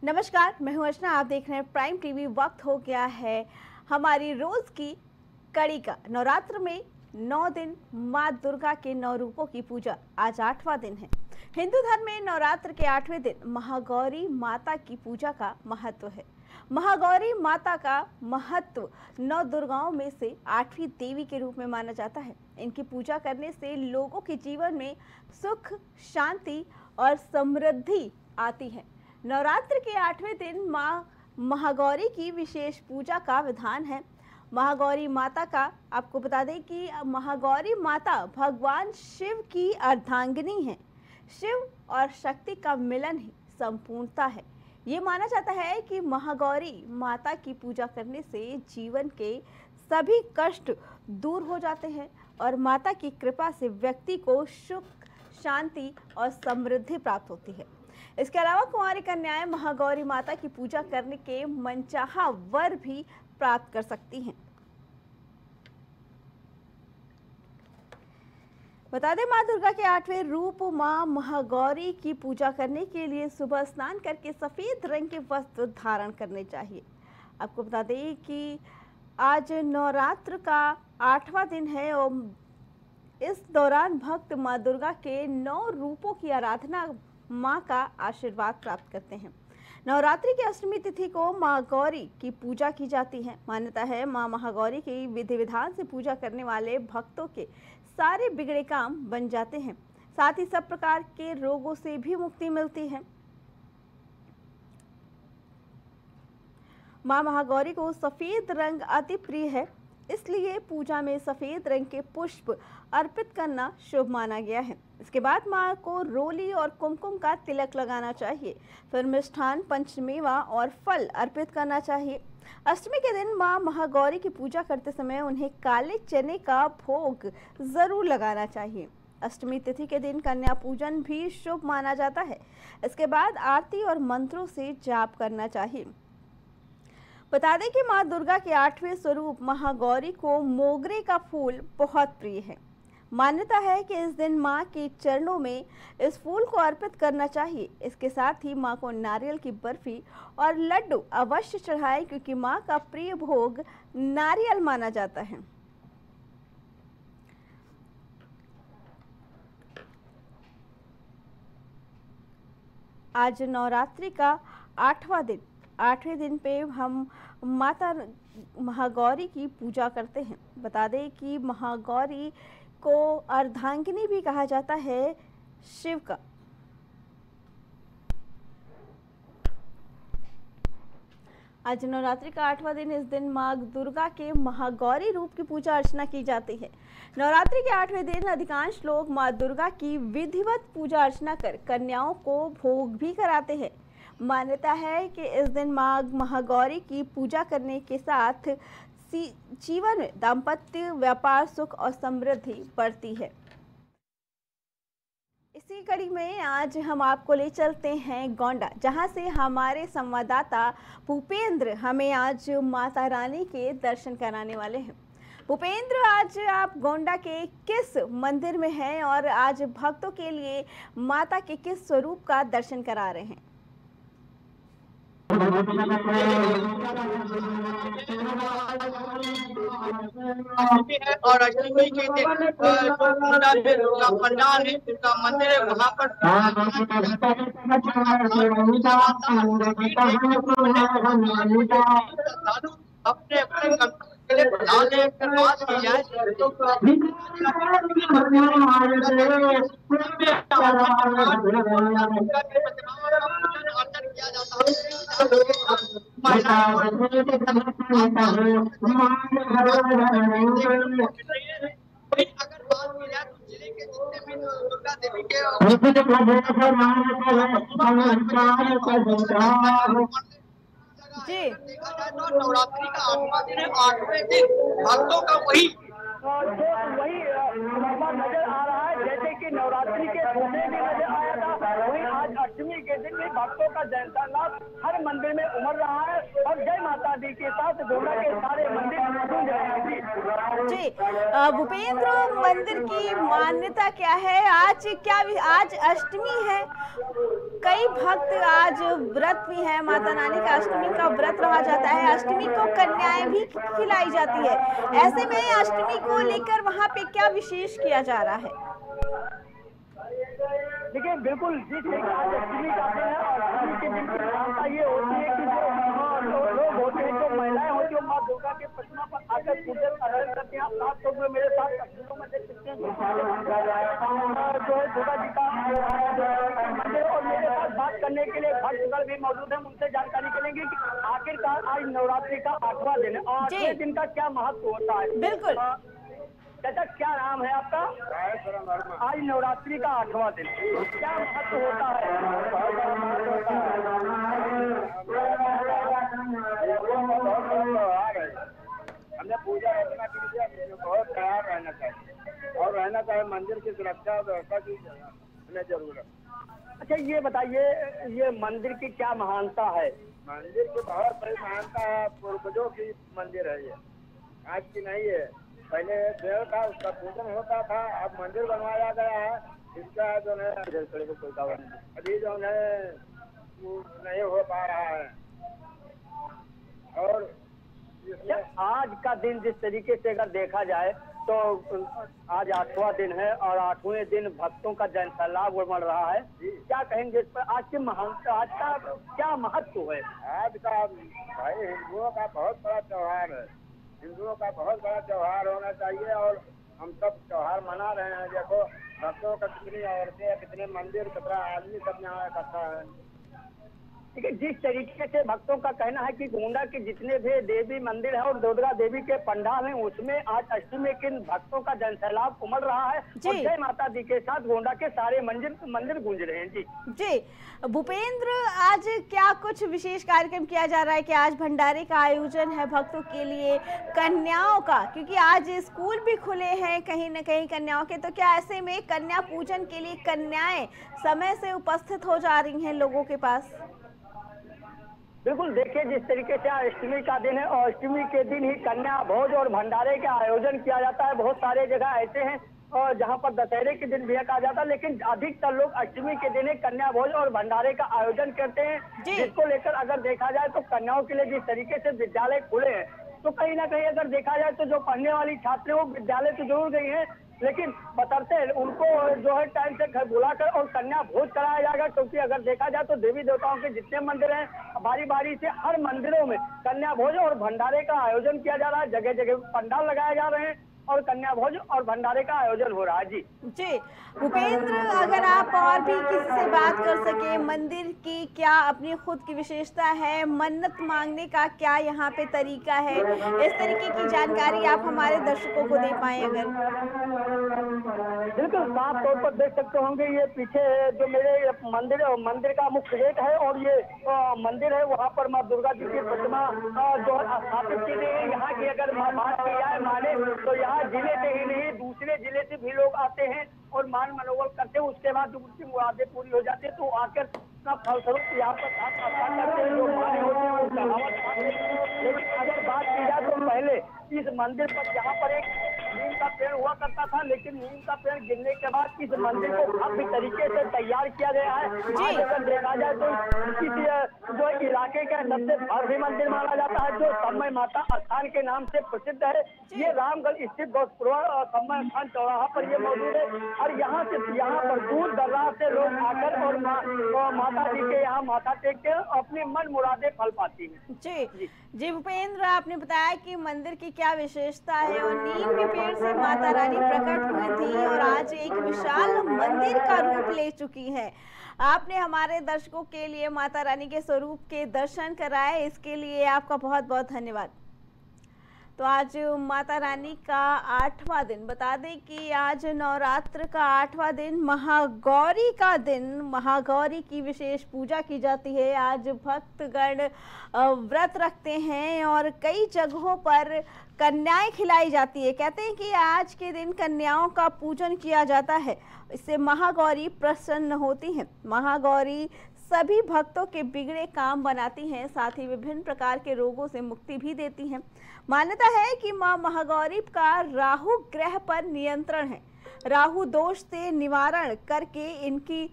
नमस्कार, मैं हूं अर्चना। आप देख रहे हैं प्राइम टीवी। वक्त हो गया है हमारी रोज की कड़ी का। नवरात्र में 9 दिन माँ दुर्गा के 9 रूपों की पूजा। आज 8वां दिन है। हिंदू धर्म में नवरात्र के 8वें दिन महागौरी माता की पूजा का महत्व है। महागौरी माता का महत्व 9 दुर्गाओं में से 8वीं देवी के रूप में माना जाता है। इनकी पूजा करने से लोगों के जीवन में सुख, शांति और समृद्धि आती है। नवरात्र के 8वें दिन माँ महागौरी की विशेष पूजा का विधान है। महागौरी माता का आपको बता दें कि महागौरी माता भगवान शिव की अर्धांगिनी है। शिव और शक्ति का मिलन ही संपूर्णता है। ये माना जाता है कि महागौरी माता की पूजा करने से जीवन के सभी कष्ट दूर हो जाते हैं और माता की कृपा से व्यक्ति को सुख, शांति और समृद्धि प्राप्त होती है। इसके अलावा कुंवारी कन्याएं महागौरी माता की पूजा करने के मनचाहा वर भी प्राप्त कर सकती हैं। बता दें, मां दुर्गा के 8वें रूप मां महागौरी की पूजा करने के लिए सुबह स्नान करके सफेद रंग के वस्त्र धारण करने चाहिए। आपको बता दें कि आज नवरात्र का 8वां दिन है और इस दौरान भक्त मां दुर्गा के 9 रूपों की आराधना माँ का आशीर्वाद प्राप्त करते हैं। नवरात्रि की अष्टमी तिथि को माँ गौरी की पूजा की जाती है। मान्यता है माँ महागौरी की विधि विधान से पूजा करने वाले भक्तों के सारे बिगड़े काम बन जाते हैं। साथ ही सब प्रकार के रोगों से भी मुक्ति मिलती है। माँ महागौरी को सफेद रंग अति प्रिय है, इसलिए पूजा में सफेद रंग के पुष्प अर्पित करना शुभ माना गया है। इसके बाद मां को रोली और कुमकुम का तिलक लगाना चाहिए। फिर मिष्ठान, पंचमेवा और फल अर्पित करना चाहिए। अष्टमी के दिन मां महागौरी की पूजा करते समय उन्हें काले चने का भोग जरूर लगाना चाहिए। अष्टमी तिथि के दिन कन्या पूजन भी शुभ माना जाता है। इसके बाद आरती और मंत्रों से जाप करना चाहिए। बता दें कि मां दुर्गा के 8वें स्वरूप महागौरी को मोगरे का फूल बहुत प्रिय है। मान्यता है कि इस दिन मां के चरणों में इस फूल को अर्पित करना चाहिए। इसके साथ ही मां को नारियल की बर्फी और लड्डू अवश्य चढ़ाएं, क्योंकि मां का प्रिय भोग नारियल माना जाता है। आज नवरात्रि का 8वां दिन। 8वें दिन पे हम माता महागौरी की पूजा करते हैं। बता दें कि महागौरी को अर्धांगिनी भी कहा जाता है शिव का। आज नवरात्रि का 8वां दिन। इस दिन माँ दुर्गा के महागौरी रूप की पूजा अर्चना की जाती है। नवरात्रि के 8वें दिन अधिकांश लोग माँ दुर्गा की विधिवत पूजा अर्चना कर कन्याओं को भोग भी कराते हैं। मान्यता है कि इस दिन माँ महागौरी की पूजा करने के साथ जीवन में दाम्पत्य, व्यापार, सुख और समृद्धि बढ़ती है। इसी कड़ी में आज हम आपको ले चलते हैं गोंडा, जहां से हमारे संवाददाता भूपेंद्र हमें आज माता रानी के दर्शन कराने वाले हैं। भूपेंद्र, आज आप गोंडा के किस मंदिर में हैं और आज भक्तों के लिए माता के किस स्वरूप का दर्शन करा रहे हैं? और अष्टमी के दिन दुर्गा पंडाल है, दुर्गा मंदिर है, वहाँ पर अपने अपने बात की जाए किया जाता जी, देखा जाए तो नवरात्रि का 8वां दिन है। 8वें दिन भक्तों का वही नजर आ रहा है, जैसे कि नवरात्रि के पहले भी नजर आया था, वही आज अष्टमी के दिन भी भक्तों का जयकारात हर मंदिर में उमड़ रहा है और जय माता दी के साथ गोंडा के सारे मंदिर गूंज रहे हैं। जी, भूपेंद्र, मंदिर की मान्यता क्या है? आज अष्टमी है, कई भक्त आज व्रत भी है, माता रानी का अष्टमी का व्रत रहा जाता है, अष्टमी को कन्याएं भी खिलाई जाती है। ऐसे में अष्टमी को लेकर वहां पे क्या विशेष किया जा रहा है? देखिए बिल्कुल जिस तरीके आज अष्टमी का दिन है और अष्टमी के दिन की विशेषता ये होती है कि जो लोग होते हैं, जो महिलाएं होती हैं, माँ दुर्गा के प्रतिमा पर आकर पूजन अर्चन करते हैं। साथ लोग मेरे साथ तस्वीरों में देख सकते हैं जो है दुर्गा जी का मंदिर, और मेरे साथ बात करने के लिए भक्तगण भी मौजूद है। उनसे जानकारी करेंगे कि आखिरकार आज नवरात्रि का 8वां दिन है और 8वें दिन का क्या महत्व होता है। बिल्कुल चाचा, क्या नाम है आपका? आज नवरात्रि का 8वां दिन, क्या महत्व होता है? हमने पूजा अर्चना के लिए बहुत तैयार रहना चाहिए और रहना चाहिए। मंदिर की सुरक्षा व्यवस्था की हमें जरूरत। अच्छा ये बताइए, ये मंदिर की क्या महानता है? मंदिर की बहुत बड़ी महानता है, पूर्वजों की मंदिर है ये, आज की नहीं है। पहले देव था, उसका पूजन होता था, अब मंदिर बनवाया गया है। इसका जो है अभी जो है नहीं हो पा रहा है। और आज का दिन जिस तरीके से अगर देखा जाए तो आज 8वां दिन है और 8वें दिन भक्तों का जन सैलाब उमड़ रहा है। क्या कहेंगे इस पर? आज की महानता, आज का क्या महत्व है? आज का भाई हिंदुओं का बहुत बड़ा त्योहार है, हिंदुओं का बहुत बड़ा त्योहार होना चाहिए और हम सब त्योहार मना रहे हैं। देखो भक्तों का कितनी औरतें, कितने मंदिर, कितना आदमी सब यहाँ इकट्ठा है। ठीक है, जिस तरीके से भक्तों का कहना है कि गोंडा के जितने भी देवी मंदिर है और दुर्गा देवी के पंडाल हैं, उसमें आज अष्टमी के भक्तों का जनसैलाब उमड़ रहा है और जय माता दी के साथ गोंडा के सारे मंदिर गूंज रहे हैं। जी भूपेंद्र, आज क्या कुछ विशेष कार्यक्रम किया जा रहा है कि आज भंडारे का आयोजन है भक्तों के लिए, कन्याओं का, क्योंकि आज स्कूल भी खुले हैं कहीं न कहीं कन्याओं के, तो क्या ऐसे में कन्या पूजन के लिए कन्याएं समय से उपस्थित हो जा रही हैं लोगों के पास? बिल्कुल, देखिए जिस तरीके से अष्टमी का दिन है और अष्टमी के दिन ही कन्या भोज और भंडारे का आयोजन किया जाता है। बहुत सारे जगह ऐसे हैं और जहां पर दशहरे के दिन भी कहा जाता है, लेकिन अधिकतर लोग अष्टमी के दिन कन्या भोज और भंडारे का आयोजन करते हैं, जिसको लेकर अगर देखा जाए तो कन्याओं के लिए जिस तरीके से विद्यालय खुले हैं तो कहीं ना कहीं अगर देखा जाए तो जो पढ़ने वाली छात्र वो विद्यालय तो जरूर गई है, लेकिन बतरते उनको जो है टाइम से घर बुलाकर और कन्या भोज कराया जाएगा। क्योंकि अगर देखा जाए तो देवी देवताओं के जितने मंदिर हैं, बारी बारी से हर मंदिरों में कन्या भोज और भंडारे का आयोजन किया जा रहा है। जगह जगह पंडाल लगाए जा रहे हैं और कन्या भोज और भंडारे का आयोजन हो रहा है। जी भूपेंद्र, अगर आप और भी किसी से बात कर सके, मंदिर की क्या अपनी खुद की विशेषता है, मन्नत मांगने का क्या यहाँ पे तरीका है, इस तरीके की जानकारी आप हमारे दर्शकों को दे पाए अगर? बिल्कुल, साफ तौर पर देख सकते होंगे ये पीछे जो मेरे मंदिर का मुख्य गेट है और ये मंदिर है, वहाँ पर माँ दुर्गा जी की प्रतिमा जो स्थापित की गई है। यहाँ की अगर बात की जाए माने तो यहाँ जिले से ही नहीं दूसरे जिले से भी लोग आते हैं और मान मनोबल करते हैं। उसके बाद जब उनकी मुरादें पूरी हो जाती है तो आकर फलस्वरूप यहाँ पर करते हैं, जो माने होते हैं वो चढ़ावा खाते हैं। लेकिन अगर बात की जाए तो पहले इस मंदिर पर यहाँ पर एक नीम का पेड़ हुआ करता था, लेकिन नीम का पेड़ गिरने के बाद इस मंदिर को भव्य तरीके से तैयार किया गया है। आज अगर देखा जाए तो इस जो इलाके का सबसे भव्य मंदिर माना जाता है, जो समय माता स्थान के नाम से प्रसिद्ध है। ये रामगढ़ स्थित गौसपुरा समय स्थान चौराहा पर ये मौजूद है और यहाँ पर दूर दराज से लोग आकर और माता जी के यहाँ माथा टेकते हैं, अपनी मन मुरादें फल पाती हैं। जी भूपेंद्र, आपने बताया कि मंदिर की क्या विशेषता है और नीम के पेड़ से माता रानी प्रकट हुई थी और आज एक विशाल मंदिर का रूप ले चुकी है। आपने हमारे दर्शकों के लिए माता रानी के स्वरूप के दर्शन कराए, इसके लिए आपका बहुत बहुत धन्यवाद। तो आज माता रानी का 8वां दिन, बता दें कि आज नवरात्र का 8वां दिन, महागौरी का दिन, महागौरी की विशेष पूजा की जाती है। आज भक्तगण व्रत रखते हैं और कई जगहों पर कन्याएं खिलाई जाती है। कहते हैं कि आज के दिन कन्याओं का पूजन किया जाता है, इससे महागौरी प्रसन्न होती हैं। महागौरी सभी भक्तों के बिगड़े काम बनाती हैं, साथ ही विभिन्न प्रकार के रोगों से मुक्ति भी देती हैं। मान्यता है कि मां महागौरी का राहु ग्रह पर नियंत्रण है। राहु दोष से निवारण करके इनकी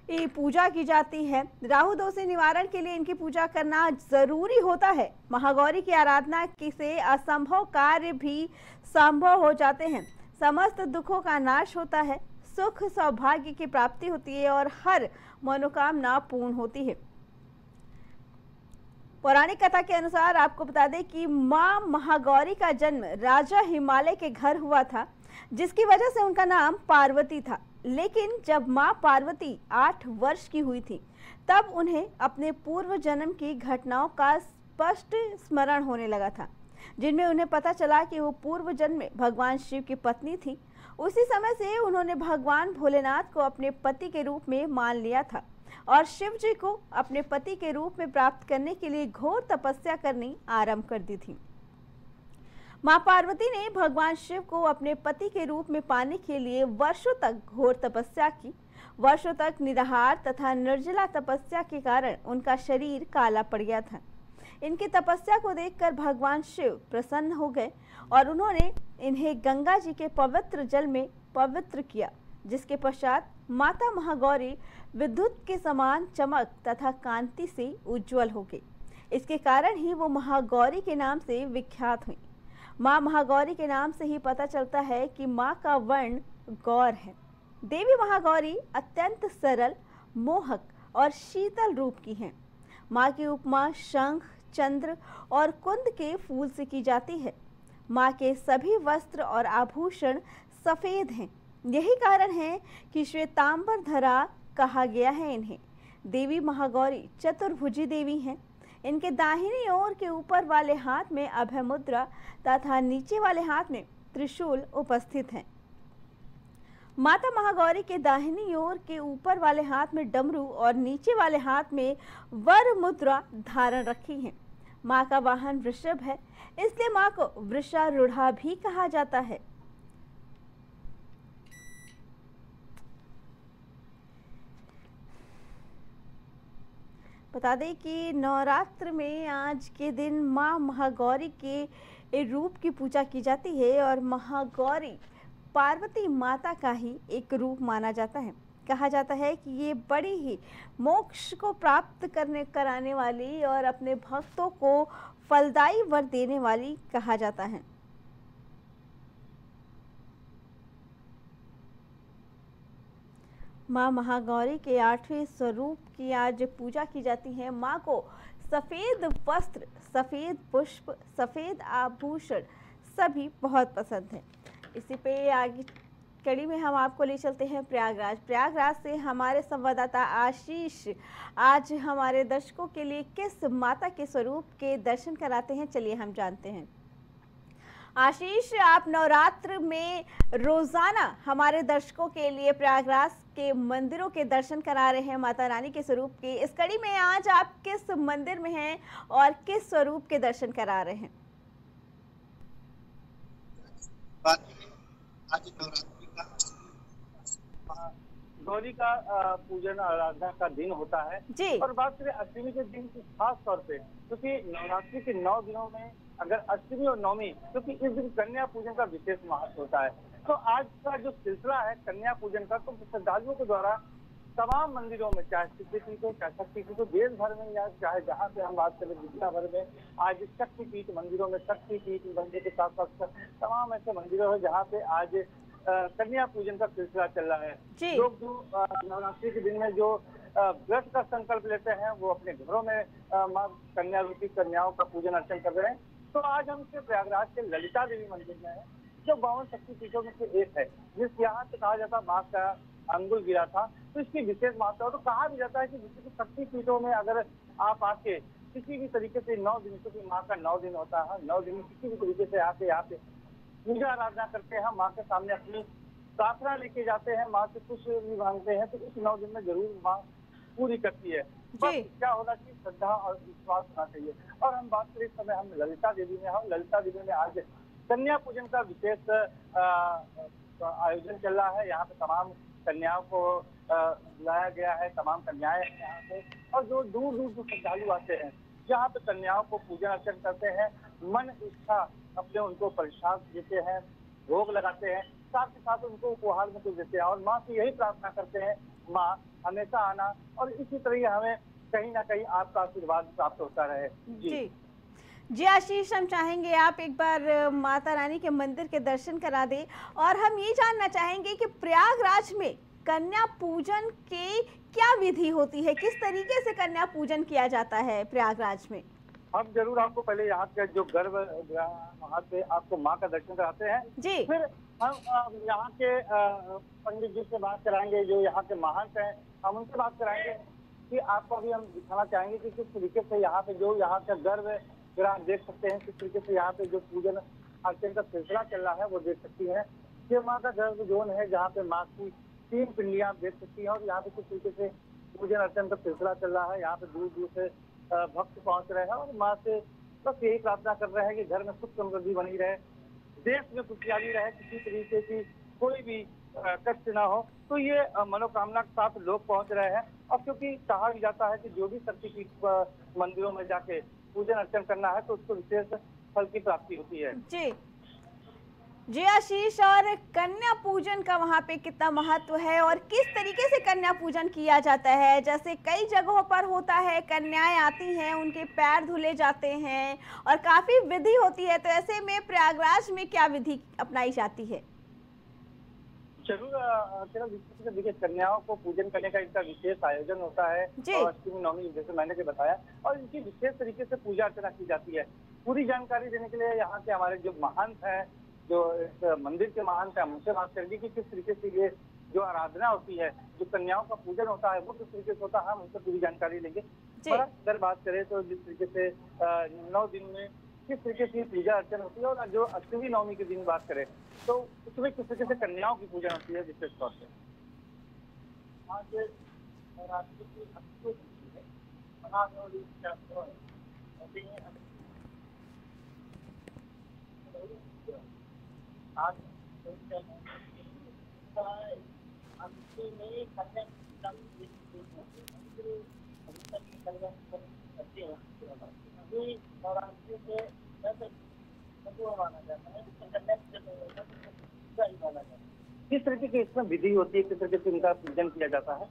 पूजा की जाती है। राहु दोष से निवारण के लिए इनकी पूजा करना जरूरी होता है। महागौरी की आराधना से असंभव कार्य भी संभव हो जाते हैं। समस्त दुखों का नाश होता है, सुख सौभाग्य की प्राप्ति होती है और हर मनोकामना पूर्ण होती है। पौराणिक कथा के अनुसार आपको बता दें कि मां महागौरी का जन्म राजा हिमालय के घर हुआ था, जिसकी वजह से उनका नाम पार्वती था। लेकिन जब मां पार्वती 8 वर्ष की हुई थी, तब उन्हें अपने पूर्व जन्म की घटनाओं का स्पष्ट स्मरण होने लगा था, जिनमें उन्हें पता चला कि वो पूर्व जन्म में भगवान शिव की पत्नी थी। उसी समय से उन्होंने भगवान भोलेनाथ को अपने पति के रूप में मान लिया था और शिव जी को अपने पति के रूप में प्राप्त करने के लिए घोर तपस्या करनी आरंभ कर दी थी। मां पार्वती ने भगवान शिव को अपने पति के रूप में पाने के लिए वर्षों तक घोर तपस्या की। वर्षों तक निराहार तथा निर्जला तपस्या के कारण उनका शरीर काला पड़ गया था। इनकी तपस्या को देखकर भगवान शिव प्रसन्न हो गए और उन्होंने इन्हें गंगा जी के पवित्र जल में पवित्र किया, जिसके पश्चात माता महागौरी विद्युत के समान चमक तथा कांति से उज्जवल हो गई। इसके कारण ही वो महागौरी के नाम से विख्यात हुई। मां महागौरी के नाम से ही पता चलता है कि मां का वर्ण गौर है। देवी महागौरी अत्यंत सरल, मोहक और शीतल रूप की हैं। मां की उपमा शंख, चंद्र और कुंद के फूल से की जाती है। मां के सभी वस्त्र और आभूषण सफेद हैं। यही कारण है कि श्वेतांबर धरा कहा गया है इन्हें। देवी महागौरी चतुर्भुजी देवी हैं। इनके दाहिनी ओर के ऊपर वाले हाथ में अभय मुद्रा तथा नीचे वाले हाथ में त्रिशूल उपस्थित हैं। माता महागौरी के दाहिनी ओर के ऊपर वाले हाथ में डमरू और नीचे वाले हाथ में वर मुद्रा धारण रखी है। मां का वाहन वृषभ है, इसलिए मां को वृषारूढ़ा भी कहा जाता है। बता दें कि नवरात्र में आज के दिन मां महागौरी के रूप की पूजा की जाती है और महागौरी पार्वती माता का ही एक रूप माना जाता है। कहा जाता है कि ये बड़ी ही मोक्ष को प्राप्त कराने वाली और अपने भक्तों को फलदायी वर देने वाली कहा जाता है। मां महागौरी के 8वें स्वरूप की आज पूजा की जाती है। मां को सफ़ेद वस्त्र, सफ़ेद पुष्प, सफ़ेद आभूषण सभी बहुत पसंद हैं। इसी पे आगे कड़ी में हम आपको ले चलते हैं प्रयागराज से हमारे संवाददाता आशीष आज हमारे दर्शकों के लिए किस माता के स्वरूप के दर्शन कराते हैं, चलिए हम जानते हैं। आशीष, आप नवरात्र में रोजाना हमारे दर्शकों के लिए प्रयागराज के मंदिरों के दर्शन करा रहे हैं माता रानी के स्वरूप के। इस कड़ी में आज आप किस मंदिर में हैं और किस स्वरूप के दर्शन करा रहे हैं? आज गौरी का पूजन आराधना का दिन होता है जी। और बात करें अष्टमी के दिन की, खास तौर पे क्योंकि नवरात्रि के 9 दिनों में अगर अष्टमी और नवमी, क्योंकि इस दिन कन्या पूजन का विशेष महत्व होता है, तो आज का जो सिलसिला है कन्या पूजन का, तो श्रद्धालुओं के द्वारा तमाम मंदिरों में, चाहे सिद्धपीठ हो, चाहे शक्तिपीठ हो, देश भर में या चाहे जहाँ से हम बात करें दुनिया भर में, आज शक्तिपीठ मंदिरों में, शक्तिपीठ मंदिर के साथ साथ तमाम ऐसे मंदिरों हैं जहाँ पे आज कन्या पूजन का सिलसिला चल रहा है। लोग जो नवरात्रि के दिन में जो व्रत का संकल्प लेते हैं वो अपने घरों में मां कन्या रूपी कन्याओं का पूजन अर्चन कर रहे हैं। तो आज हम इसके प्रयागराज के ललिता देवी मंदिर में हैं, जो 52 शक्तिपीठों में से एक है, जिस यहाँ से कहा जाता मां का अंगुल गिरा था, तो इसकी विशेष महत्व। तो कहा भी जाता है कि जिसके शक्तिपीठों में अगर आप आके किसी भी तरीके से 9 दिन, क्योंकि माँ का 9 दिन होता है, 9 दिन किसी भी तरीके से आके यहाँ पे पूजा आराधना करते हैं, माँ के सामने अपनी प्रार्थना लेके जाते हैं, माँ से कुछ भी मांगते हैं, तो इस 9 दिन में जरूर माँ पूरी करती है। बस क्या होना चाहिए, श्रद्धा और विश्वास होना चाहिए। और हम बात करें इस समय हम ललिता देवी में हैं। ललिता देवी में आज कन्या पूजन का विशेष आयोजन चल रहा है। यहाँ पे तमाम कन्याओं को बुलाया गया है, तमाम कन्याएं यहाँ पे, और जो दूर दूर से श्रद्धालु आते हैं जहाँ पे कन्याओं को पूजन अर्चन करते हैं, मन इच्छा अपने उनको प्रसाद देते हैं, भोग लगाते हैं, साथ ही साथ उनको उपहार में कुछ देते हैं और माँ से यही प्रार्थना करते हैं, माँ हमेशा आना और इसी तरह हमें कहीं ना कहीं आपका आशीर्वाद प्राप्त होता रहे। जी जी आशीष, हम चाहेंगे आप एक बार माता रानी के मंदिर के दर्शन करा दें और हम ये जानना चाहेंगे कि प्रयागराज में कन्या पूजन की क्या विधि होती है, किस तरीके से कन्या पूजन किया जाता है प्रयागराज में। हम जरूर आपको पहले यहाँ के जो गर्भ वहाँ पे आपको माँ का दर्शन कराते हैं जी। फिर हम यहाँ के पंडित जी से बात कराएंगे, जो यहाँ के महंत हैं, हम उनसे बात कराएंगे कि आपको अभी हम दिखाना चाहेंगे कि किस तरीके से यहाँ पे जो यहाँ का गर्भ फिर आप देख सकते हैं, किस तरीके से यहाँ पे जो पूजन अर्चन का सिलसिला चल रहा है वो देख सकती हैं। ये माँ का गर्भ जोन है जहाँ पे माँ की 3 पिंडियां आप देख सकती हैं और यहाँ पे किस तरीके से पूजन अर्चन का सिलसिला चल रहा है। यहाँ पे दूर दूर से भक्त पहुंच रहे हैं और माँ से बस यही प्रार्थना कर रहे हैं कि घर में सुख समृद्धि बनी रहे, देश में खुशहाली रहे, किसी तरीके की कोई भी कष्ट ना हो। तो ये मनोकामना के साथ लोग पहुंच रहे हैं। और क्योंकि कहा जाता है कि जो भी शक्तिपीठ मंदिरों में जाके पूजन अर्चन करना है तो उसको विशेष फल की प्राप्ति होती है। जी जी आशीष, और कन्या पूजन का वहाँ पे कितना महत्व है और किस तरीके से कन्या पूजन किया जाता है। जैसे कई जगहों पर होता है, कन्याएं आती हैं, उनके पैर धुले जाते हैं और काफी विधि होती है, तो ऐसे में प्रयागराज में क्या विधि अपनाई जाती है। जरूर देखिए, कन्याओं को पूजन करने का इनका विशेष आयोजन होता है और अष्टमी नवमी जैसे मैंने भी बताया और इनकी विशेष तरीके से पूजा अर्चना की जाती है। पूरी जानकारी देने के लिए यहाँ के हमारे जो महंत हैं, जो इस मंदिर के महंत हैं, उनसे बात करेंगे कि किस तरीके से ये जो आराधना होती है, जो कन्याओं का पूजन होता है वो किस तरीके से होता है, हम उनसे पूरी जानकारी लेंगे। और अगर बात करें तो जिस तरीके से 9 दिन में किस तरीके से पूजा अर्चन होती है और जो अष्टमी नवमी के दिन बात करें तो उसमें किस तरीके से कन्याओं की पूजा होती है विशेष तौर से। आज नवरात्रि की किस तरीके की इसमें विधि होती है, किस तरीके से इनका पूजन किया जाता है।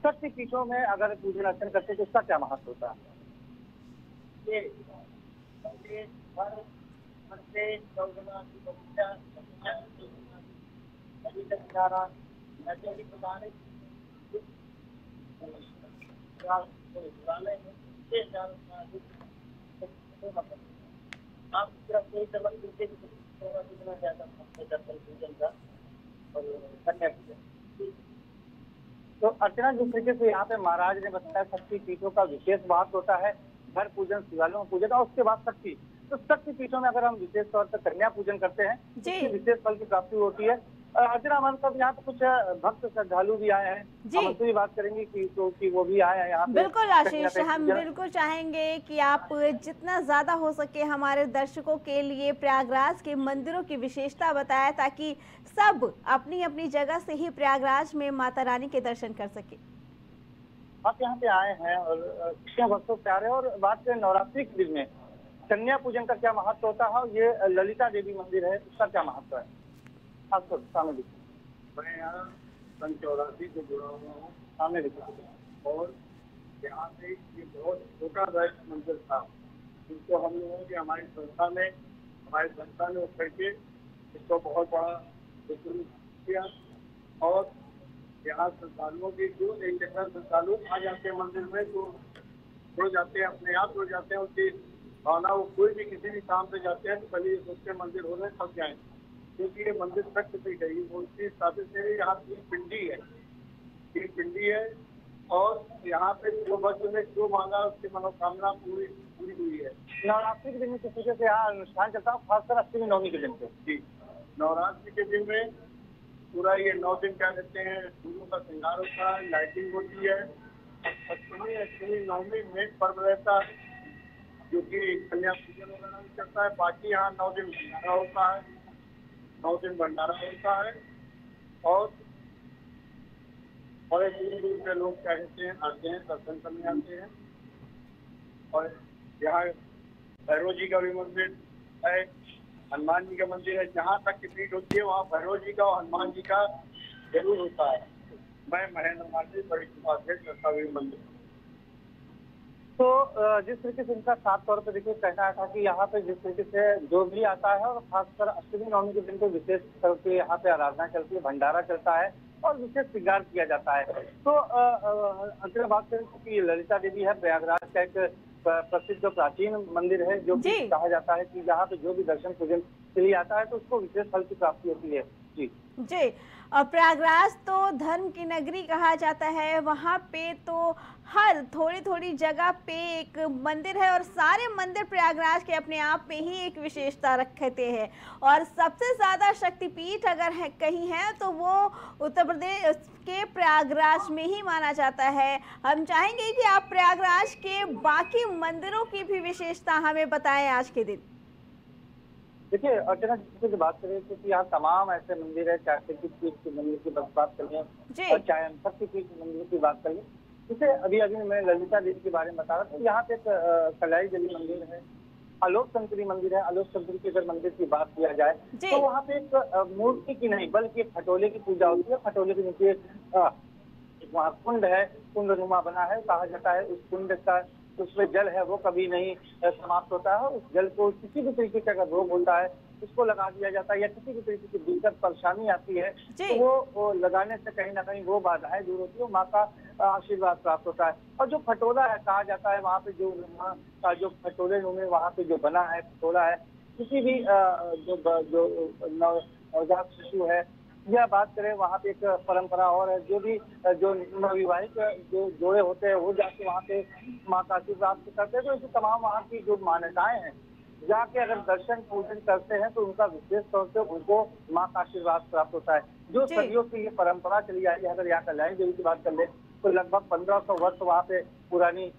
शक्ति पीठों में अगर पूजन अर्चन करते तो उसका क्या महत्व होता है। तो अर्चना जिस तरीके से यहाँ पे महाराज ने बताया, शक्ति पीठों का विशेष महत्व होता है, घर पूजन, शिवालयों में पूजन और उसके बाद शक्ति। तो शक्ति पीठों में अगर हम विशेष तौर पर कन्या पूजन करते हैं तो विशेष फल की प्राप्ति होती है। अर्चना हमारे साथ यहाँ पे कुछ भक्त श्रद्धालु भी आए हैं, हम उनसे भी बात करेंगे कि वो भी आए हैं यहाँ पे। बिल्कुल आशीष, हम बिल्कुल चाहेंगे कि आप जितना ज्यादा हो सके हमारे दर्शकों के लिए प्रयागराज के मंदिरों की विशेषता बताएं ताकि सब अपनी अपनी जगह से ही प्रयागराज में माता रानी के दर्शन कर सके। आप यहाँ पे आए हैं और भक्तों से आ रहे हैं और बात करें नवरात्रि के दिन में कन्या पूजन का क्या महत्व होता है। ये ललिता देवी मंदिर है, उसका क्या महत्व है आपको सामने दिखा। मैं यहाँ सन 84 से जुड़ा हुआ हूँ, सामने दिखा। और यहाँ पे ये बहुत छोटा मंदिर था, जिसको हम लोगों की हमारी संस्था ने उठकर के इसको बहुत बड़ा शुरू किया और यहाँ श्रद्धालुओं की जो एक जगह श्रद्धालु आ जाते हैं मंदिर में तो जुड़ जाते हैं, अपने आप जुड़ जाते हैं। उनकी भावना, वो कोई भी किसी भी काम पे जाते हैं तो पहले उसके मंदिर होने थक जाए, क्योंकि ये मंदिर शक्ति पीठ है। उनकी स्थापित से यहाँ की पिंडी है और यहाँ पे जो भक्त ने जो मांगा उसकी मनोकामना पूरी हुई है। नवरात्रि के दिन में किस तरीके से यहाँ अनुष्ठान चलता है, खासकर अष्टमी नवमी के दिन पे। जी, नवरात्रि के दिन में पूरा ये 9 दिन क्या कहते हैं, फूलों का श्रृंगार होता है, लाइटिंग होती है। अष्टमी नवमी में पर्व रहता है जो कि कन्या पूजन वगैरह भी करता है। बाकी यहाँ 9 दिन भंडारा होता है, 9 दिन भंडारा होता है और बड़े दूर दूर से लोग क्या कहते हैं आते हैं, दर्शन करने आते हैं। और यहाँ भैरव जी का भी मंदिर है, हनुमान जी का मंदिर है। जहाँ तक की पीठ होती है वहाँ भैरव जी का और हनुमान जी का जरूर होता है। मैं महेंद्र माली, बड़ी उपाध्यक्ष रत्नागिरी मंदिर। तो जिस तरीके से इनका साफ तौर पर देखिए कहना था कि यहाँ पे जिस तरीके से जो भी आता है और खासकर अष्टमी नवमी के दिन को विशेष करके यहाँ पे आराधना चलती है, भंडारा चलता है और विशेष श्रृंगार किया जाता है। तो अंतर बात करें कि ललिता देवी है, प्रयागराज का एक प्रसिद्ध प्राचीन मंदिर है, जो कि कहा जाता है कि यहाँ पे जो भी दर्शन पूजन के लिए आता है तो उसको विशेष फल की प्राप्ति होती है। जी और प्रयागराज तो धर्म की नगरी कहा जाता है, वहाँ पे तो हर थोड़ी थोड़ी जगह पे एक मंदिर है और सारे मंदिर प्रयागराज के अपने आप में ही एक विशेषता रखते हैं। और सबसे ज़्यादा शक्तिपीठ अगर है कहीं है तो वो उत्तर प्रदेश के प्रयागराज में ही माना जाता है। हम चाहेंगे कि आप प्रयागराज के बाकी मंदिरों की भी विशेषता हमें बताएं आज के दिन। देखिए अर्चना, जिससे बात करें तो यहाँ तमाम ऐसे मंदिर है, चाहे शक्तिपीठ के मंदिर की बात कर लें और चाहे शक्तिपीठ के मंदिर की बात कर लें। जैसे अभी मैं ललिता देवी के बारे में बता रहा था, यहाँ पे एक कलाई देवी मंदिर है, आलोक संतरी मंदिर है। आलोक संतरी की अगर मंदिर की बात किया जाए तो वहाँ पे एक मूर्ति की नहीं बल्कि खटोले की पूजा होती है। खटोले के नीचे वहाँ कुंड है, कुंड नुमा बना है। कहा जाता है उस कुंड का उसमें जल है वो कभी नहीं समाप्त होता है। उस जल को किसी भी तरीके का अगर रोग होता है उसको लगा दिया जाता है या किसी भी तरीके की दिक्कत परेशानी आती है तो वो लगाने से कहीं ना कहीं वो बाधाएं दूर होती है, माँ का आशीर्वाद प्राप्त होता है। और जो खटोला है, कहा जाता है वहाँ पे जो खटोले में वहाँ पे जो बना है खटोला है, किसी भी जो नवजात शिशु है यह बात करें वहाँ पे एक परंपरा और है, जो भी जो नवविवाहित जो जोड़े होते हैं वो जाके वहाँ पे माँ का आशीर्वाद करते हैं। तो ऐसे तमाम वहाँ की जो मान्यताएं हैं, जाके अगर दर्शन पूजन करते हैं तो उनका विशेष तौर से उनको माँ का आशीर्वाद प्राप्त होता है। जो सदियों की ये परंपरा चली आई है। अगर यहाँ कल्याणी देवी की बात कर ले तो लगभग 1500 वर्ष वहाँ पे पुरानी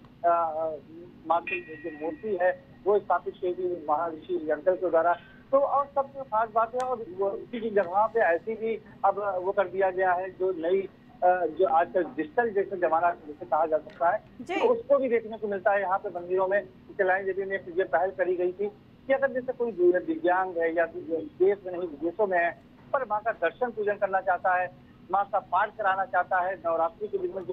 माँ की जो मूर्ति है वो स्थापित की गई महर्षि यंत्र के द्वारा। तो और सबसे खास बात है, और इसी की जगह पे ऐसी भी अब वो कर दिया गया है जो नई जो आजकल डिजिटल जैसे जमाना जिसे कहा जा सकता है, तो उसको भी देखने को मिलता है यहाँ पे मंदिरों में। कल्याणी देवी में ये पहल करी गई थी कि अगर जैसे कोई दिव्यांग है या देश में नहीं विदेशों में है पर माँ का दर्शन पूजन करना चाहता है, माँ का पाठ कराना चाहता है, नवरात्रि के दिन में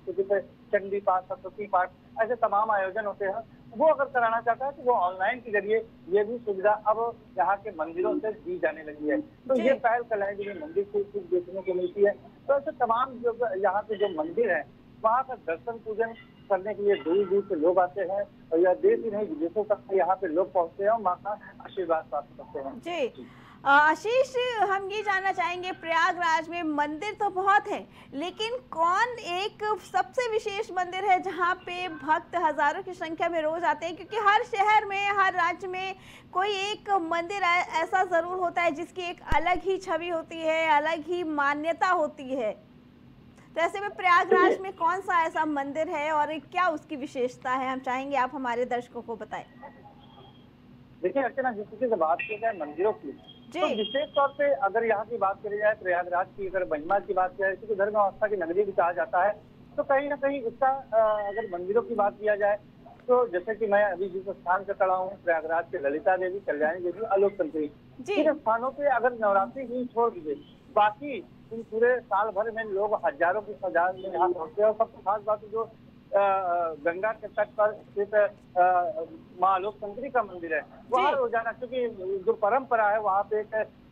जैसे चंडी पाठ, सरस्वती पाठ, ऐसे तमाम आयोजन होते हैं, वो अगर कराना चाहता है तो वो ऑनलाइन के जरिए ये भी सुविधा अब यहाँ के मंदिरों से दी जाने लगी है। तो ये पहल कल्याणी देवी मंदिर से कुछ देखने को मिलती है। तो ऐसे तमाम जो यहाँ पे जो मंदिर है वहाँ का दर्शन पूजन करने के लिए दूर दूर से लोग आते हैं और यह देश ही नहीं विदेशों तक यहाँ पे लोग पहुँचते हैं और माँ का आशीर्वाद प्राप्त करते हैं। जी आशीष, हम ये जानना चाहेंगे प्रयागराज में मंदिर तो बहुत हैं, लेकिन कौन एक सबसे विशेष मंदिर है जहाँ पे भक्त हजारों की संख्या में रोज आते हैं? क्योंकि हर शहर में, हर राज्य में कोई एक मंदिर ऐसा जरूर होता है जिसकी एक अलग ही छवि होती है, अलग ही मान्यता होती है। तो ऐसे में प्रयागराज में कौन सा ऐसा मंदिर है और क्या उसकी विशेषता है, हम चाहेंगे आप हमारे दर्शकों को बताएं। देखिए अर्चना, जिस तरीके से बात की जाए मंदिरों की, तो विशेष तौर पे अगर यहाँ की बात करी जाए प्रयागराज की, अगर महिमा की बात की जाए, क्योंकि धर्म आस्था की नगरी भी कहा जाता है, तो कहीं ना कहीं इसका अगर मंदिरों की बात किया जाए तो जैसे कि मैं अभी जिस स्थान पे खड़ा हूँ, प्रयागराज के ललिता देवी, कल्याणी देवी, आलोक संतरी, इन स्थानों पे अगर नवरात्रि ही छोड़ दीजिए, बाकी इन पूरे साल भर में लोग हजारों की तादाद में यहाँ पहुँचते हैं। और सबसे खास बात जो गंगा के तट पर स्थित माँ आलोक संतरी का मंदिर है, वहाँ रोजाना, क्योंकि जो परंपरा है वहाँ पे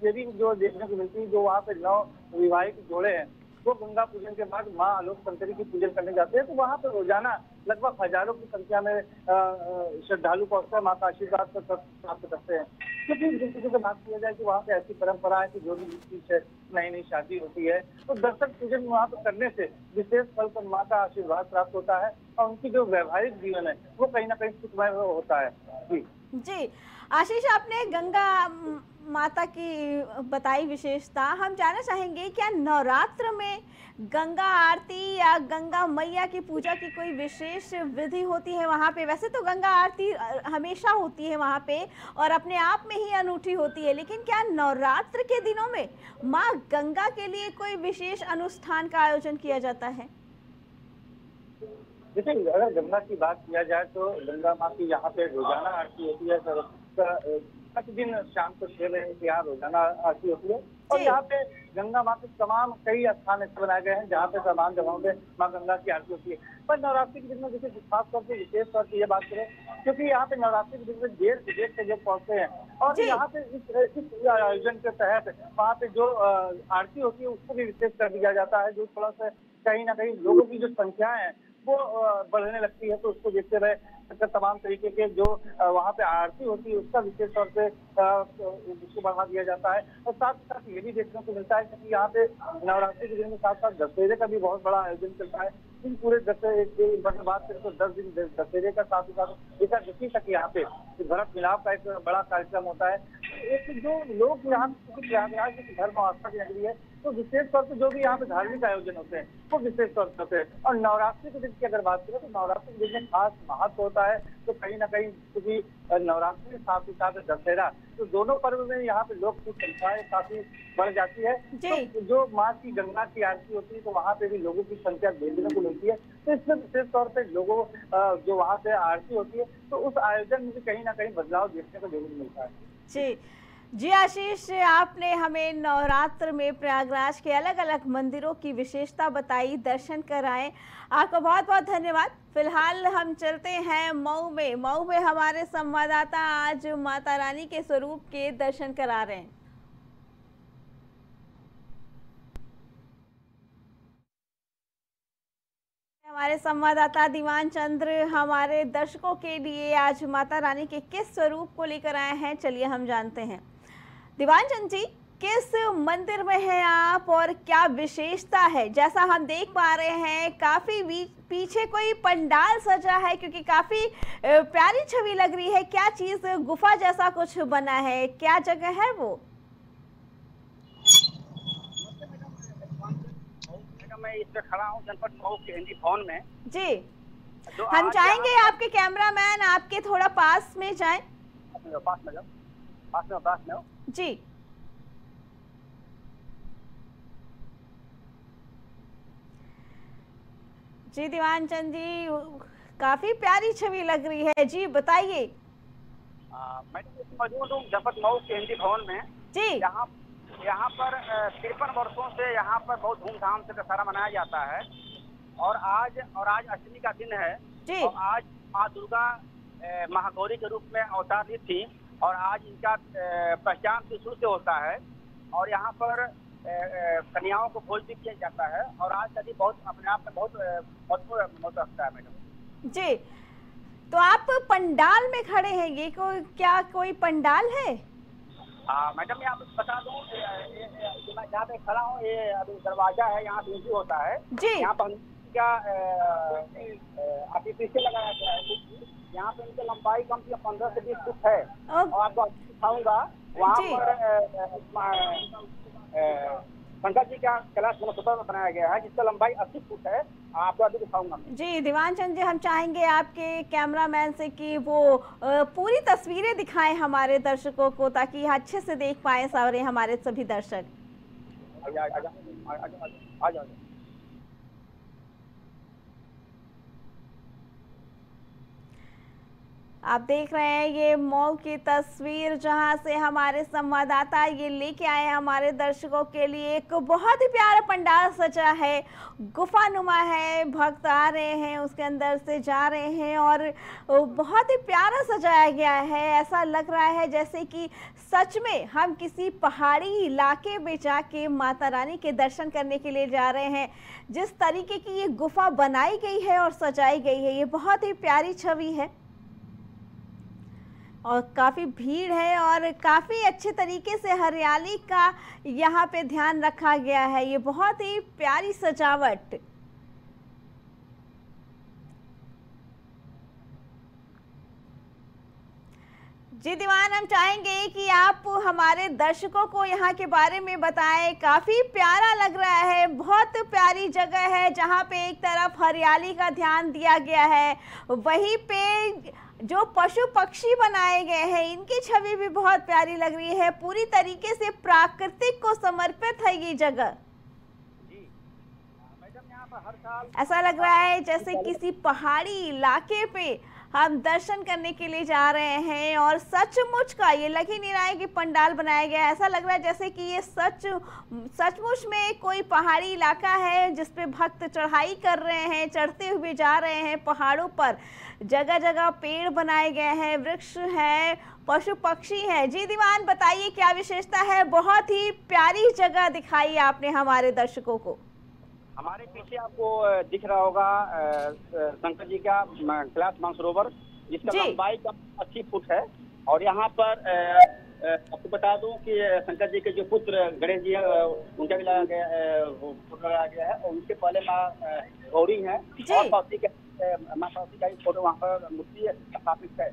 ये भी जो देखने को मिलती है, जो वहाँ पे नव विवाहित जोड़े हैं वो गंगा पूजन के बाद माँ आलोक संतरी की पूजन करने जाते हैं। तो वहाँ पे रोजाना लगभग हजारों की संख्या में श्रद्धालु पहुँचते हैं, माँ का आशीर्वाद प्राप्त करते हैं। क्योंकि जिस तरीके से बात किया जाए कि वहाँ पे ऐसी परंपरा है कि जो भी चीज है, नई नई शादी होती है तो दर्शन पूजन वहाँ पे करने से विशेष फल पर माँ का आशीर्वाद प्राप्त होता है और उनकी जो वैवाहिक जीवन है वो कहीं ना कहीं सुखमय होता है। जी आशीष, आपने गंगा माता की बताई विशेषता, हम जानना चाहेंगे क्या नवरात्र में गंगा आरती या गंगा मैया की पूजा की कोई विशेष विधि होती है वहाँ पे? वैसे तो गंगा आरती हमेशा होती है वहाँ पे और अपने आप में ही अनूठी होती है, लेकिन क्या नवरात्र के दिनों में माँ गंगा के लिए कोई विशेष अनुष्ठान का आयोजन किया जाता है? जैसे अगर गंगा की बात किया जाए तो गंगा माँ की यहाँ पे रोजाना आरती होती है। प्रतिदिन शाम को 6 बजे से यहाँ रोजाना आरती होती है। और यहाँ पे गंगा माँ के तमाम कई स्थान ऐसे बनाए गए हैं जहाँ पे तमाम जगहों पे माँ गंगा की आरती होती है। पर नवरात्रि के दिन में जैसे खास तौर पर विशेष तौर पर ये बात करें, क्योंकि यहाँ पे नवरात्रि के दिन में देश विदेश से लोग पहुंचते हैं और यहाँ पे इस आयोजन के तहत वहाँ पे जो आरती होती है उसको भी विशेष कर दिया जाता है, जो थोड़ा सा कहीं ना कहीं लोगों की जो संख्या है वो बढ़ने लगती है। तो उसको देखते हुए तमाम तरीके के जो वहाँ पे आरती होती है उसका विशेष तौर पे उसको बढ़ा दिया जाता है। और साथ ही साथ ये भी देखने को मिलता है कि यहाँ पे नवरात्रि के दिन के साथ साथ दशहरे का भी बहुत बड़ा आयोजन चलता है। इन पूरे दशहरे बात करें तो 10 दिन दशहरे का साथ ही साथ एकादशी तक यहाँ पे भरत मिलाप का एक बड़ा कार्यक्रम होता है। एक जो लोग यहाँ प्रयागराज धर्म आस्था की नगरी है तो विशेष तौर पर जो भी यहाँ पे धार्मिक आयोजन होते हैं वो विशेष तौर पर होते हैं। और नवरात्रि के दिन की अगर बात करें तो नवरात्रि के दिन में खास महत्व होता है। तो कहीं ना कहीं क्योंकि नवरात्रि के साथ ही साथ दशहरा, तो दोनों पर्व में यहाँ पे लोग की संख्याएं काफी बढ़ जाती है। तो जो माँ की गंगा की आरती होती है तो वहाँ पे भी लोगों की संख्या देखने को मिलती है। तो इसमें विशेष तौर पर लोगों जो वहाँ पे आरती होती है तो उस आयोजन में भी कहीं ना कहीं बदलाव देखने को जरूर मिलता है। जी आशीष, आपने हमें नवरात्र में प्रयागराज के अलग अलग मंदिरों की विशेषता बताई, दर्शन कराए, आपका बहुत बहुत धन्यवाद। फिलहाल हम चलते हैं मऊ में हमारे संवाददाता आज माता रानी के स्वरूप के दर्शन करा रहे हैं। हमारे संवाददाता दीवान चंद्र हमारे दर्शकों के लिए आज माता रानी के किस स्वरूप को लेकर आए हैं, चलिए हम जानते हैं। दीवान चंद जी, किस मंदिर में हैं आप और क्या विशेषता है? जैसा हम देख पा रहे हैं काफी पीछे कोई पंडाल सजा है, क्योंकि काफी प्यारी छवि लग रही है। क्या चीज गुफा जैसा कुछ बना है, क्या जगह है वो? मैं इस पे खड़ा हूँ जनपद मऊ के हिंदी भवन में जी। हम चाहेंगे आपके कैमरामैन आपके थोड़ा पास में जाएं। पास में जाओ जी। जी दीवान चंद जी, काफी प्यारी छवि लग रही है जी, बताइए। मैं मौजूद हूँ जनपद मऊ के हिंदी भवन में जी। यहाँ पर 53 वर्षों से यहाँ पर बहुत धूमधाम से दशहरा मनाया जाता है और आज अष्टमी का दिन है जी। और आज माँ दुर्गा महागौरी के रूप में अवतार ली थी और आज इनका पहचान त्रिशूल से होता है और यहाँ पर कन्याओं को भोज भी किया जाता है और आज का दिन बहुत अपने आप में बहुत महत्वपूर्ण रखता है मैडम जी। तो आप पंडाल में खड़े हैं, ये क्या कोई पंडाल है? मैडम यहाँ बता दूँ, मैं जहाँ पे खड़ा हूँ ये अभी दरवाजा है, यहाँ पे एंट्री होता है जी। यहाँ पर क्या आर्टिफिशियल लगाया गया है। यहाँ पे इनकी लंबाई कम से कम 15 से 20 फुट है और आपको दिखाऊंगा वहाँ पर शंकर जी का कैलाश मनोस्तुति बनाया गया है जिसका लंबाई 80 फुट है। आपको अभी दिखाऊंगा जी। दीवान चंद जी, हम चाहेंगे आपके कैमरामैन से कि वो पूरी तस्वीरें दिखाएं हमारे दर्शकों को ताकि अच्छे से देख पाए सारे हमारे सभी दर्शक। आ जाओ। आप देख रहे हैं ये मऊ की तस्वीर जहां से हमारे संवाददाता ये लेके आए हमारे दर्शकों के लिए। एक बहुत ही प्यारा पंडाल सजा है, गुफानुमा है, भक्त आ रहे हैं उसके अंदर से जा रहे हैं और बहुत ही प्यारा सजाया गया है। ऐसा लग रहा है जैसे कि सच में हम किसी पहाड़ी इलाके में जाके माता रानी के दर्शन करने के लिए जा रहे हैं। जिस तरीके की ये गुफा बनाई गई है और सजाई गई है, ये बहुत ही प्यारी छवि है और काफ़ी भीड़ है और काफ़ी अच्छे तरीके से हरियाली का यहाँ पे ध्यान रखा गया है। ये बहुत ही प्यारी सजावट। जी दीवान, हम चाहेंगे कि आप हमारे दर्शकों को यहाँ के बारे में बताएं। काफ़ी प्यारा लग रहा है, बहुत प्यारी जगह है जहाँ पे एक तरफ हरियाली का ध्यान दिया गया है, वहीं पे जो पशु पक्षी बनाए गए हैं इनकी छवि भी बहुत प्यारी लग रही है। पूरी तरीके से प्राकृतिक को समर्पित है ये जगह। जी मैडम, यहाँ पर हर साल ऐसा लग रहा है जैसे किसी पहाड़ी इलाके पे हम दर्शन करने के लिए जा रहे हैं और सचमुच का ये लग ही नहीं रहा है कि पंडाल बनाया गया है। ऐसा लग रहा है जैसे कि ये सचमुच में कोई पहाड़ी इलाका है जिस पे भक्त चढ़ाई कर रहे हैं, चढ़ते हुए जा रहे हैं पहाड़ों पर। जगह जगह पेड़ बनाए गए हैं, वृक्ष हैं, पशु पक्षी हैं। जी दीवान, बताइए क्या विशेषता है? बहुत ही प्यारी जगह दिखाई आपने हमारे दर्शकों को। हमारे पीछे आपको दिख रहा होगा शंकर जी का कैलाश मानसरोवर, जिसका लंबाई कम 80 फुट है। और यहाँ पर आपको बता दूं कि शंकर जी के जो पुत्र गणेश जी है उनका भी लगाया गया है। और उनके पहले माँ गौरी है और माँ सरस्वती का फोटो वहाँ पर मूर्ति स्थापित है।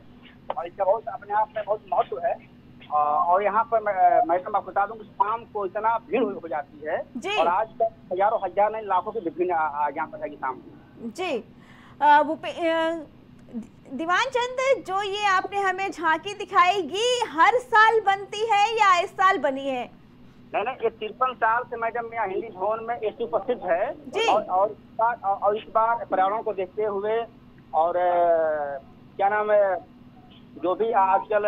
और इसका बहुत अपने आप में बहुत महत्व है। और यहाँ पर मैडम आपको बता दूं कि शाम को इतना भीड़ हो जाती है और आज तक हजारों हजार नहीं लाखों की भीड़ यहाँ पर है शाम को। जी दीवान चंद, जो ये आपने हमें झांकी दिखाई, ये हर साल बनती है या इस साल बनी है? नहीं, ये 53 साल से मैडम यहाँ हिंदी भवन में ये सुप्रसिद्ध है। जी। और इस बार पर्यावरण को देखते हुए और क्या नाम है, जो भी आजकल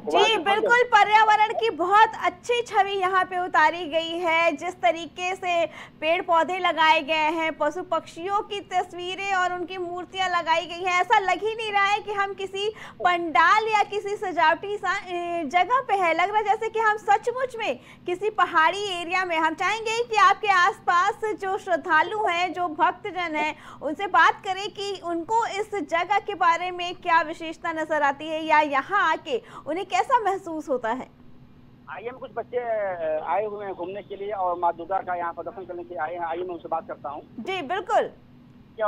जी बिल्कुल, पर्यावरण की बहुत अच्छी छवि यहाँ पे उतारी गई है। जिस तरीके से पेड़ पौधे लगाए गए हैं, पशु पक्षियों की तस्वीरें और उनकी मूर्तियां लगाई गई हैं, ऐसा लग ही नहीं रहा है कि हम किसी पंडाल या किसी सजावटी जगह पे है। लग रहा है जैसे कि हम सचमुच में किसी पहाड़ी एरिया में। हम चाहेंगे कि आपके आसपास जो श्रद्धालु हैं, जो भक्तजन हैं, उनसे बात करें कि उनको इस जगह के बारे में क्या विशेषता नजर आती है या यहाँ आके उन्हें कैसा महसूस होता है। आइए, में कुछ बच्चे आए हुए हैं घूमने के लिए और माँ दुर्गा का यहाँ पर दर्शन करने के लिए आए हैं। आइए, मैं उनसे बात करता हूँ। जी बिल्कुल। क्या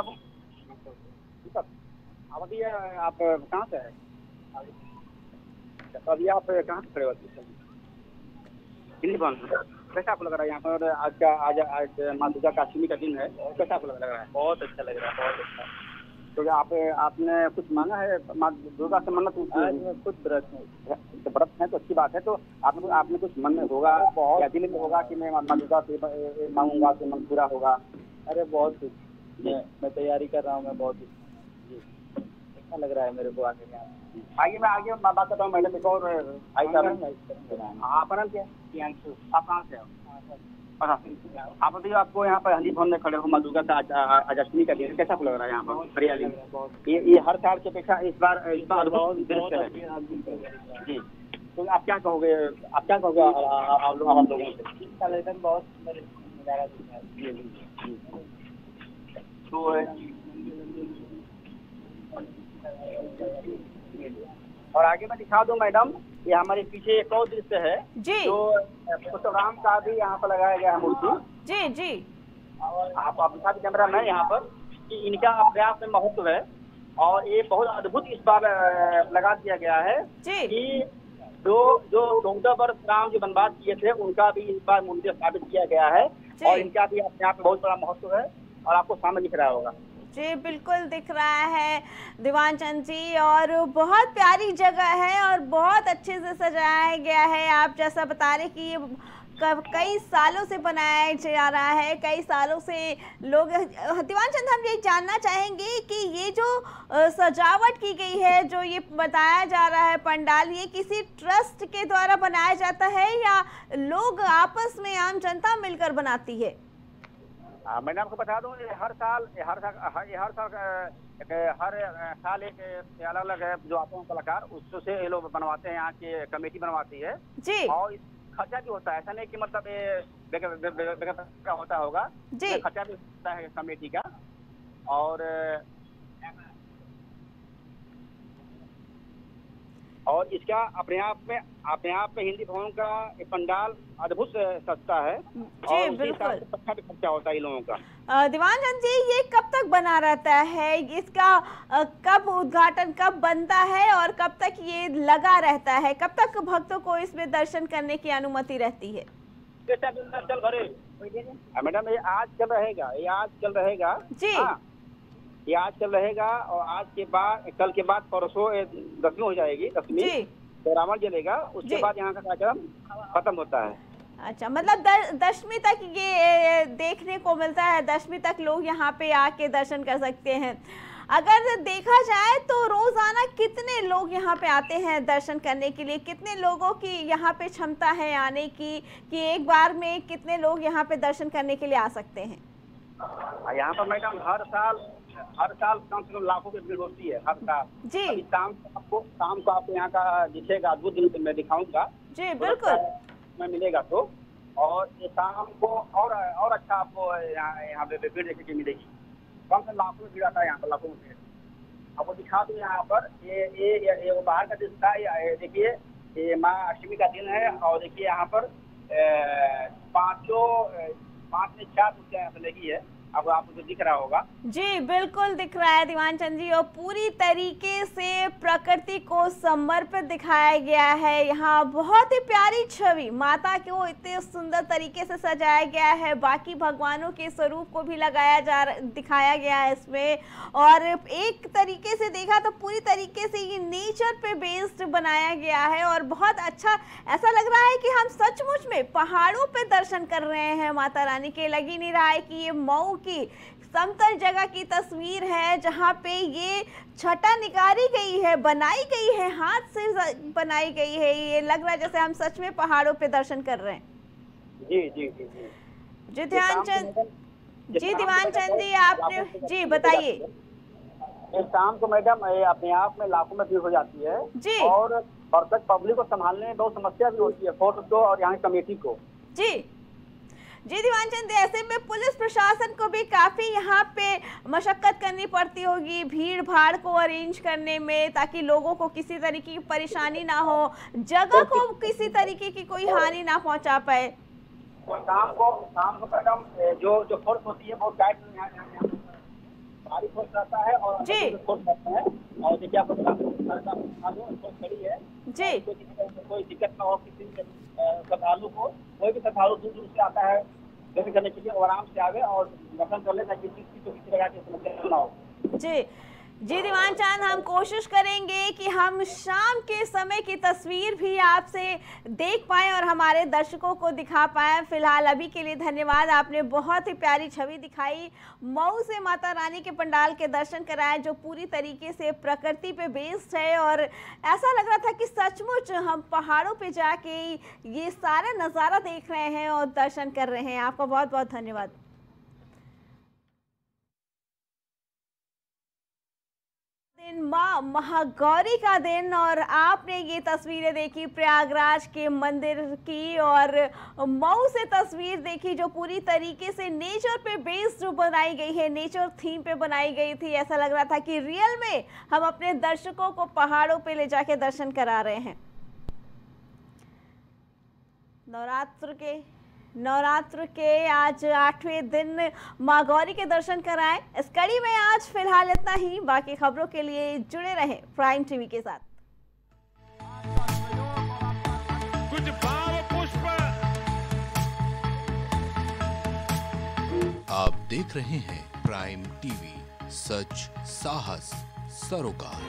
अभी आप कहाँ से है? अभी आप कहाँ से खड़े होते? हिंदी भवन। कैसा आपको लग रहा है यहाँ पर? आज माँ दुर्गा का अष्टमी का दिन है, कैसा आपको लग रहा है? बहुत अच्छा लग रहा है, बहुत अच्छा। तो आपने कुछ मांगा है माँ दुर्गा से? मन्नत कुछ व्रत है तो अच्छी बात है। तो आपने कुछ मन में होगा या दिल में होगा कि मैं माँ दुर्गा से मांगूंगा तो मन पूरा होगा? अरे बहुत कुछ मैं तैयारी कर रहा हूँ। मैं बहुत अच्छा लग रहा है मेरे को आगे यहाँ। आइए, मैं आगे बात करता हूँ। मैडम एक और आप कहाँ से हो? आप अभी आपको यहाँ पर हिंदी भवन में खड़े हो, माँ दुर्गा का आज अष्टमी का दिन, कैसा लग रहा है यहाँ पर हरियाली? ये हर साल की अपेक्षा इस बार अद्भुत दृश्य है। जी, तो आप क्या कहोगे आप लोगों से? बहुत नज़ारा दिखा है। और आगे मैं दिखा दूं मैडम, ये हमारे पीछे एक और दृश्य है जी, जो राम का भी यहाँ पर लगाया गया है मूर्ति। जी जी, आप दिखा दी कैमरा मैन यहाँ पर कि इनका अभ्यास में महत्व है। और ये बहुत अद्भुत इस बार लगा दिया गया है कि जो 14 वर्ष राम जो वनवास किए थे उनका भी इस बार मूर्ति स्थापित किया गया है और इनका भी अपने आप में बहुत बड़ा महत्व है और आपको सामने दिख रहा होगा। जी बिल्कुल दिख रहा है दीवान चंद जी, और बहुत प्यारी जगह है और बहुत अच्छे से सजाया गया है। आप जैसा बता रहे कि ये कई सालों से बनाया जा रहा है, कई सालों से लोग। दीवान चंद, हम ये जानना चाहेंगे कि ये जो सजावट की गई है, जो ये बताया जा रहा है पंडाल, ये किसी ट्रस्ट के द्वारा बनाया जाता है या लोग आपस में आम जनता मिलकर बनाती है? मैंने आपको बता दूं, हर साल एक अलग अलग जो आते हैं कलाकार, उससे ये लोग बनवाते हैं, यहाँ की कमेटी बनवाती है जी। और खर्चा भी होता है, ऐसा नहीं कि मतलब ये होता होगा जी, खर्चा भी होता है कमेटी का। और इसका अपने आप में हिंदी भवन का पंडाल अद्भुत सस्ता है और बिल्कुल अच्छा भी खर्चा होता है इन लोगों का। दीवान चंद जी, ये कब तक बना रहता है? इसका कब उद्घाटन कब बनता है और कब तक ये लगा रहता है? कब तक भक्तों को इसमें दर्शन करने की अनुमति रहती है? चल भरे मैडम, ये आज चल रहेगा जी। ये आज चल रहेगा और आज के बाद, कल के बाद परसों दसवीं हो जाएगी, दसवीं तो रावण जलेगा, उसके बाद यहाँ का कार्यक्रम खत्म होता है। अच्छा, मतलब 10वीं तक ये देखने को मिलता है, 10वीं तक लोग यहाँ पे आके दर्शन कर सकते हैं। अगर देखा जाए तो रोजाना कितने लोग यहाँ पे आते हैं दर्शन करने के लिए? कितने लोगों की यहाँ पे क्षमता है आने की, कि एक बार में कितने लोग यहाँ पे दर्शन करने के लिए आ सकते हैं? यहाँ पर मैडम हर साल कम से कम लाखों की भीड़ होती है हर साल जी। शाम को आपको यहाँ का दिखेगा अद्भुत दृश्य मैं दिखाऊंगा जी बिल्कुल, में मिलेगा तो। और ये शाम को और अच्छा आपको यहाँ पे भीड़ देखने की मिलेगी। कम से लाखों में भीड़ आता है यहाँ पर, लाखों में भीड़। आपको दिखा दूँ यहाँ पर ये वो बाहर का दृश्य था। देखिए ये माँ अष्टमी का दिन है और देखिए यहाँ पर 5 में 4 मूर्तियाँ यहाँ पे लगी है। अब आपको जो दिख रहा होगा। जी बिल्कुल दिख रहा है दीवान चंद जी, और पूरी तरीके से प्रकृति को समर्पित दिखाया गया है। यहाँ बहुत ही प्यारी छवि, माता को इतने सुंदर तरीके से सजाया गया है, बाकी भगवानों के स्वरूप को भी दिखाया गया है इसमें। और एक तरीके से देखा तो पूरी तरीके से ये नेचर पे बेस्ड बनाया गया है और बहुत अच्छा ऐसा लग रहा है कि हम सचमुच में पहाड़ों पे दर्शन कर रहे हैं माता रानी के। लग ही नहीं रहा है कि ये मऊ की समतल जगह की तस्वीर है जहां पे ये छटा निकाली गई है, बनाई गई है, हाथ से बनाई गई है। ये लग रहा है जैसे हम सच में पहाड़ों पे दर्शन कर रहे हैं। जी जी जी जी जी ध्यानचंद जी, दीवान चंद जी आपने जी बताइए। शाम को मैडम अपने आप में लाखों में भीड़ हो जाती है जी, और परफेक्ट पब्लिक को संभालने में बहुत समस्या भी होती है, फोर्स को और यहाँ कमेटी को। जी जी दीवान चंद, ऐसे में पुलिस प्रशासन को भी काफी यहाँ पे मशक्कत करनी पड़ती होगी भीड़ भाड़ को अरेंज करने में, ताकि लोगों को किसी तरीके की परेशानी ना हो, जगह को किसी तरीके की कोई हानि ना पहुँचा पाए। शाम को मैडम जो फोर्स होती है बहुत टाइट भारी फोर्स रहता है और जी फोर्स रहता है। और देखिए आपको फोर्स खड़ी है जी, कोई दिक्कत ना हो किसी श्रद्धालु को। कोई भी श्रद्धालु दूर दूर से आता है दर्शन करने के लिए और आराम से आवे और दर्शन कर ले, ताकि किसी को किसी प्रकार की समस्या ना हो। जी जी दीवान चांद, हम कोशिश करेंगे कि हम शाम के समय की तस्वीर भी आपसे देख पाएं और हमारे दर्शकों को दिखा पाएं। फिलहाल अभी के लिए धन्यवाद, आपने बहुत ही प्यारी छवि दिखाई। मऊ से माता रानी के पंडाल के दर्शन कराए जो पूरी तरीके से प्रकृति पे बेस्ड है और ऐसा लग रहा था कि सचमुच हम पहाड़ों पे जाके ये सारा नज़ारा देख रहे हैं और दर्शन कर रहे हैं। आपका बहुत बहुत धन्यवाद। माँ महागौरी का दिन और आपने ये तस्वीरें देखी प्रयागराज के मंदिर की और मऊ से तस्वीर देखी जो पूरी तरीके से नेचर पे बेस्ड बनाई गई है, नेचर थीम पे बनाई गई थी। ऐसा लग रहा था कि रियल में हम अपने दर्शकों को पहाड़ों पे ले जाके दर्शन करा रहे हैं। नवरात्र के आज 8वें दिन माँ गौरी के दर्शन कराएं। इस कड़ी में आज फिलहाल इतना ही। बाकी खबरों के लिए जुड़े रहें प्राइम टीवी के साथ। कुछ भाव पुष्प। आप देख रहे हैं प्राइम टीवी, सच साहस सरोकार।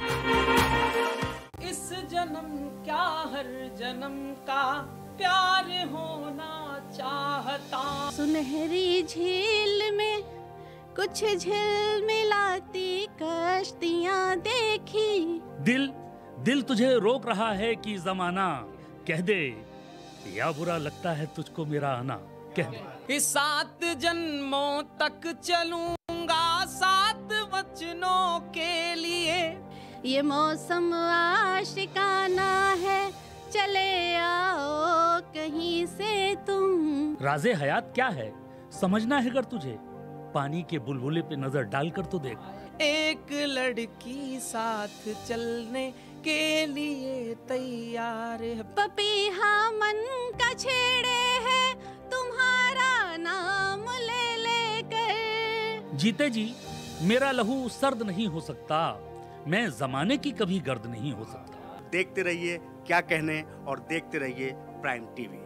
इस जन्म क्या हर जन्म का प्यार होना चाहता। सुनहरी झील में कुछ झिलमिलाती कश्तियां देखी। दिल तुझे रोक रहा है कि जमाना कह दे, या बुरा लगता है तुझको मेरा आना कह दे। इस 7 जन्मों तक चलूंगा 7 वचनों के लिए। ये मौसम आशिकाना है, चले आओ कहीं से तुम। राज़े हयात क्या है समझना है अगर तुझे, पानी के बुलबुले पे नजर डालकर तो देख। एक लड़की साथ चलने के लिए तैयार है। पपीहा मन का छेड़े है तुम्हारा नाम ले लेकर। जीते जी मेरा लहू सर्द नहीं हो सकता, मैं जमाने की कभी गर्द नहीं हो सकता। देखते रहिए क्या कहने और देखते रहिए प्राइम टीवी।